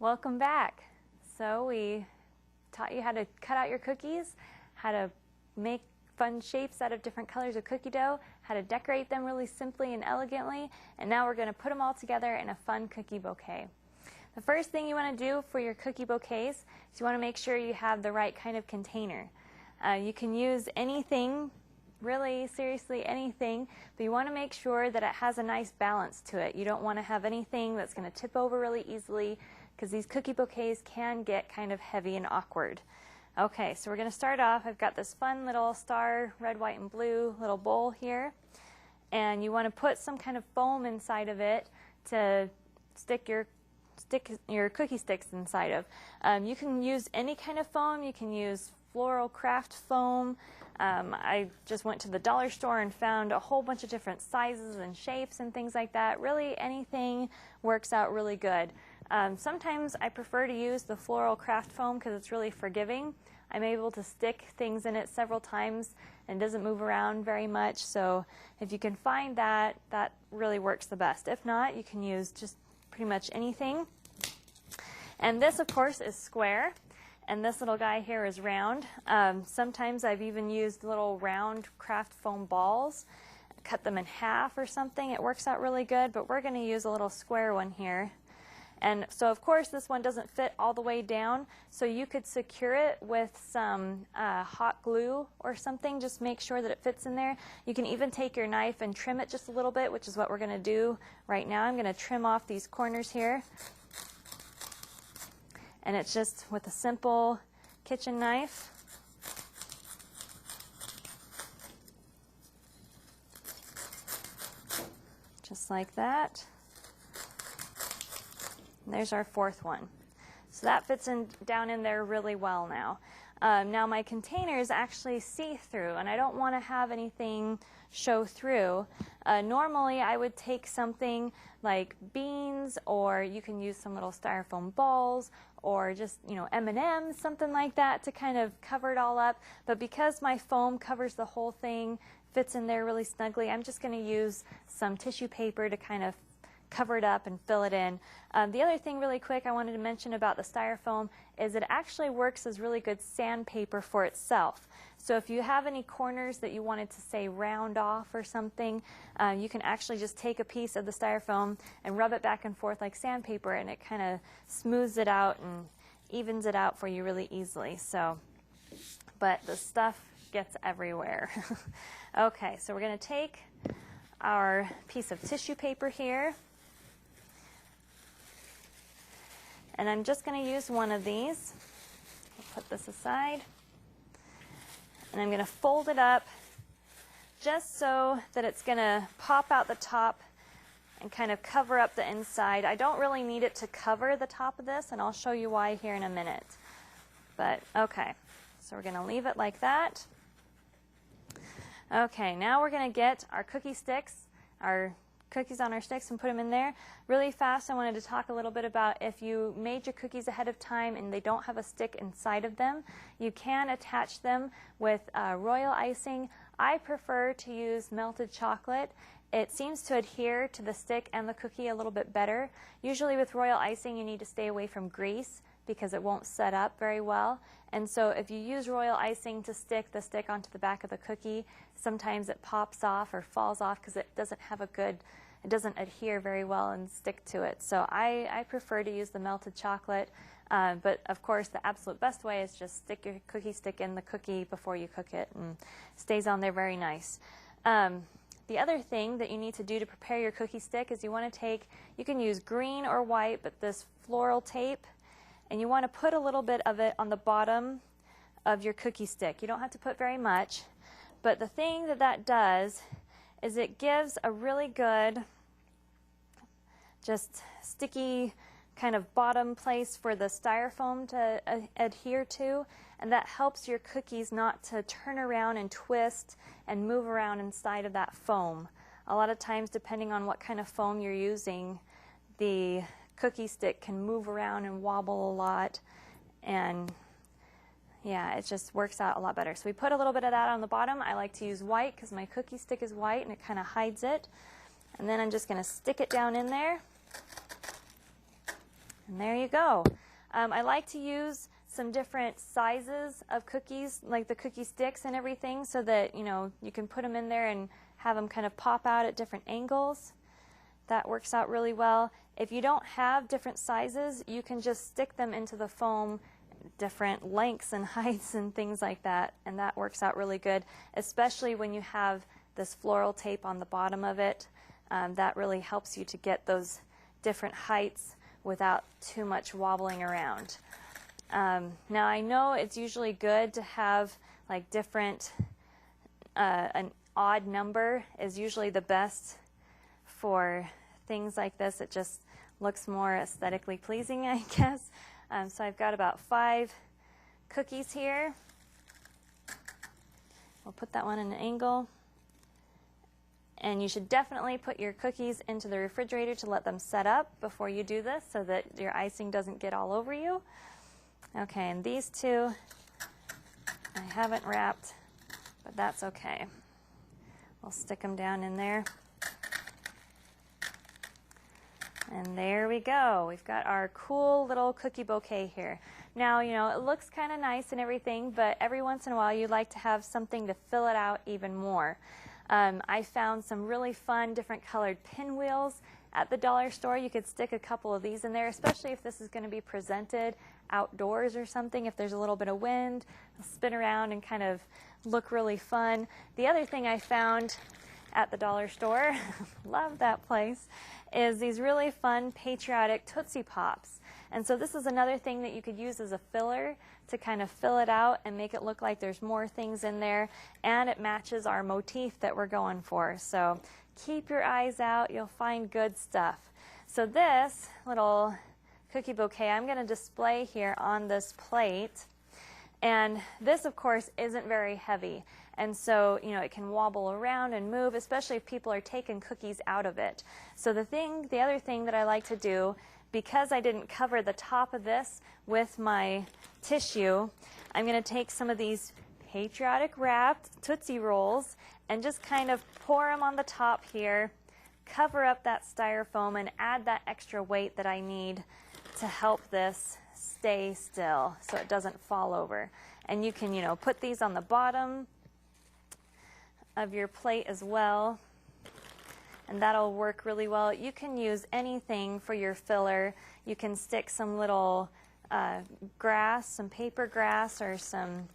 Welcome back. So we taught you how to cut out your cookies, how to make fun shapes out of different colors of cookie dough, how to decorate them really simply and elegantly, and now we're going to put them all together in a fun cookie bouquet. The first thing you want to do for your cookie bouquets is you want to make sure you have the right kind of container. You can use anything, really seriously anything, but you want to make sure that it has a nice balance to it. You don't want to have anything that's going to tip over really easily, because these cookie bouquets can get kind of heavy and awkward. Okay, so we're going to start off. I've got this fun little star, red, white, and blue little bowl here, and you want to put some kind of foam inside of it to stick your cookie sticks inside of. You can use any kind of foam. You can use floral craft foam. I just went to the dollar store and found a whole bunch of different sizes and shapes and things like that. Really anything works out really good. Sometimes I prefer to use the floral craft foam because it's really forgiving. I'm able to stick things in it several times and doesn't move around very much, so if you can find that, that really works the best. If not, you can use just pretty much anything. And this, of course, is square, and this little guy here is round. Sometimes I've even used little round craft foam balls, cut them in half or something. It works out really good, but we're going to use a little square one here. And so, of course, this one doesn't fit all the way down, so you could secure it with some hot glue or something. Just make sure that it fits in there. You can even take your knife and trim it just a little bit, which is what we're going to do right now. I'm going to trim off these corners here. And it's just with a simple kitchen knife. Just like that. And there's our fourth one. So that fits down in there really well now. Now my container is actually see-through, and I don't want to have anything show through. Normally I would take something like beans, or you can use some little styrofoam balls, or just, M&Ms, something like that to kind of cover it all up. But because my foam covers the whole thing, fits in there really snugly, I'm just going to use some tissue paper to kind of cover it up and fill it in. The other thing really quick I wanted to mention about the styrofoam is it actually works as really good sandpaper for itself. So if you have any corners that you wanted to, say, round off or something, you can actually just take a piece of the styrofoam and rub it back and forth like sandpaper, and it kind of smooths it out and evens it out for you really easily. So, but the stuff gets everywhere. Okay, so we're going to take our piece of tissue paper here, and I'm just going to use one of these. I'll put this aside. And I'm going to fold it up just so that it's going to pop out the top and kind of cover up the inside. I don't really need it to cover the top of this, and I'll show you why here in a minute. But okay, so we're going to leave it like that. Okay, now we're going to get our cookie sticks, our cookies on our sticks, and put them in there. Really fast, I wanted to talk a little bit about if you made your cookies ahead of time and they don't have a stick inside of them, you can attach them with royal icing. I prefer to use melted chocolate. It seems to adhere to the stick and the cookie a little bit better. Usually with royal icing you need to stay away from grease because it won't set up very well. And so if you use royal icing to stick the stick onto the back of the cookie, sometimes it pops off or falls off because it doesn't adhere very well and stick to it. So I prefer to use the melted chocolate, but of course the absolute best way is just stick your cookie stick in the cookie before you cook it, and it stays on there very nice. The other thing that you need to do to prepare your cookie stick is you want to take, you can use green or white, but this floral tape, and you want to put a little bit of it on the bottom of your cookie stick. You don't have to put very much, but the thing that does is it gives a really good, just sticky kind of bottom place for the styrofoam to adhere to, and that helps your cookies not to turn around and twist and move around inside of that foam. A lot of times, depending on what kind of foam you're using, the cookie stick can move around and wobble a lot, and yeah, it just works out a lot better. So we put a little bit of that on the bottom. I like to use white because my cookie stick is white and it kind of hides it. And then I'm just going to stick it down in there. And there you go. I like to use some different sizes of cookies, like the cookie sticks and everything, so that, you know, you can put them in there and have them kind of pop out at different angles. That works out really well. If you don't have different sizes, you can just stick them into the foam, different lengths and heights and things like that, and that works out really good, especially when you have this floral tape on the bottom of it. That really helps you to get those different heights without too much wobbling around. Now I know it's usually good to have like different, an odd number is usually the best for things like this. It just looks more aesthetically pleasing, I guess. So I've got about 5 cookies here. We'll put that one in an angle. And you should definitely put your cookies into the refrigerator to let them set up before you do this so that your icing doesn't get all over you. Okay, and these 2 I haven't wrapped, but that's okay. We'll stick them down in there. And there we go. We've got our cool little cookie bouquet here. Now, you know, it looks kind of nice and everything, but every once in a while you'd like to have something to fill it out even more. I found some really fun different colored pinwheels at the dollar store. You could stick a couple of these in there, especially if this is going to be presented outdoors or something. If there's a little bit of wind, it'll spin around and kind of look really fun. The other thing I found at the dollar store, love that place, is these really fun patriotic Tootsie Pops. And so this is another thing that you could use as a filler to kind of fill it out and make it look like there's more things in there, and it matches our motif that we're going for. So keep your eyes out, you'll find good stuff. So this little cookie bouquet I'm going to display here on this plate, and this of course isn't very heavy, and so, you know, it can wobble around and move, especially if people are taking cookies out of it. So the other thing that I like to do, because I didn't cover the top of this with my tissue, I'm going to take some of these patriotic wrapped Tootsie Rolls and just kind of pour them on the top here, cover up that styrofoam, and add that extra weight that I need to help this stay still so it doesn't fall over. And you can, you know, put these on the bottom of your plate as well, and that'll work really well. You can use anything for your filler. You can stick some little grass, some paper grass, or some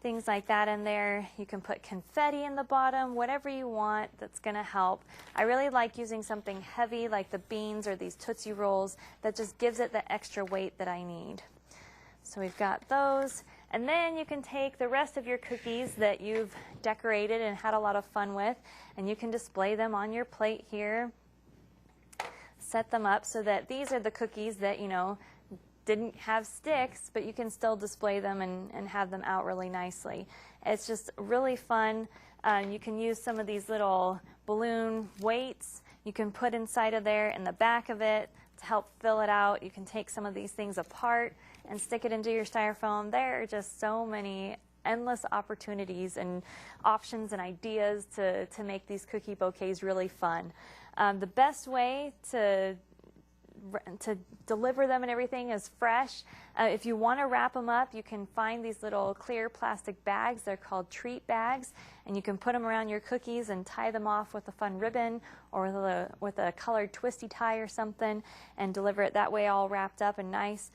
things like that in there. You can put confetti in the bottom, whatever you want that's going to help. I really like using something heavy like the beans or these Tootsie Rolls that just gives it the extra weight that I need. So we've got those. And then you can take the rest of your cookies that you've decorated and had a lot of fun with, and you can display them on your plate here. Set them up so that these are the cookies that, you know, didn't have sticks, but you can still display them and have them out really nicely. It's just really fun. You can use some of these little balloon weights you can put inside of there in the back of it to help fill it out. You can take some of these things apart and stick it into your styrofoam. There are just so many endless opportunities and options and ideas to make these cookie bouquets really fun. The best way to deliver them and everything is fresh. If you want to wrap them up, you can find these little clear plastic bags. They're called treat bags, and you can put them around your cookies and tie them off with a fun ribbon or with a colored twisty tie or something and deliver it that way all wrapped up and nice.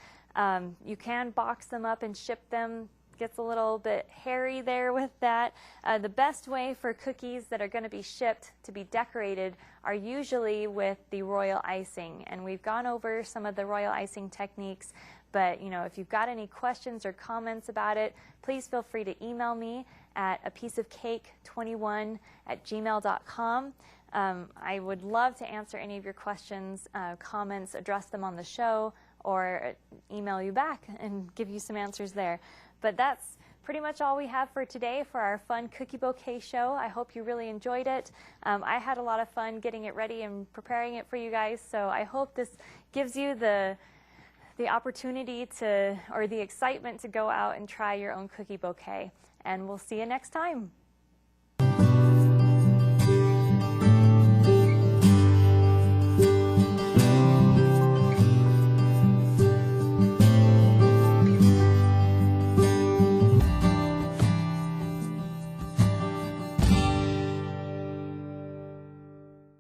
You can box them up and ship them. Gets a little bit hairy there with that. The best way for cookies that are going to be shipped to be decorated are usually with the royal icing, and we've gone over some of the royal icing techniques, but you know, if you've got any questions or comments about it, please feel free to email me at apieceofcake21@gmail.com. I would love to answer any of your questions, comments, address them on the show, or email you back and give you some answers there. But that's pretty much all we have for today for our fun cookie bouquet show. I hope you really enjoyed it. I had a lot of fun getting it ready and preparing it for you guys, so I hope this gives you the opportunity or the excitement to go out and try your own cookie bouquet. And we'll see you next time.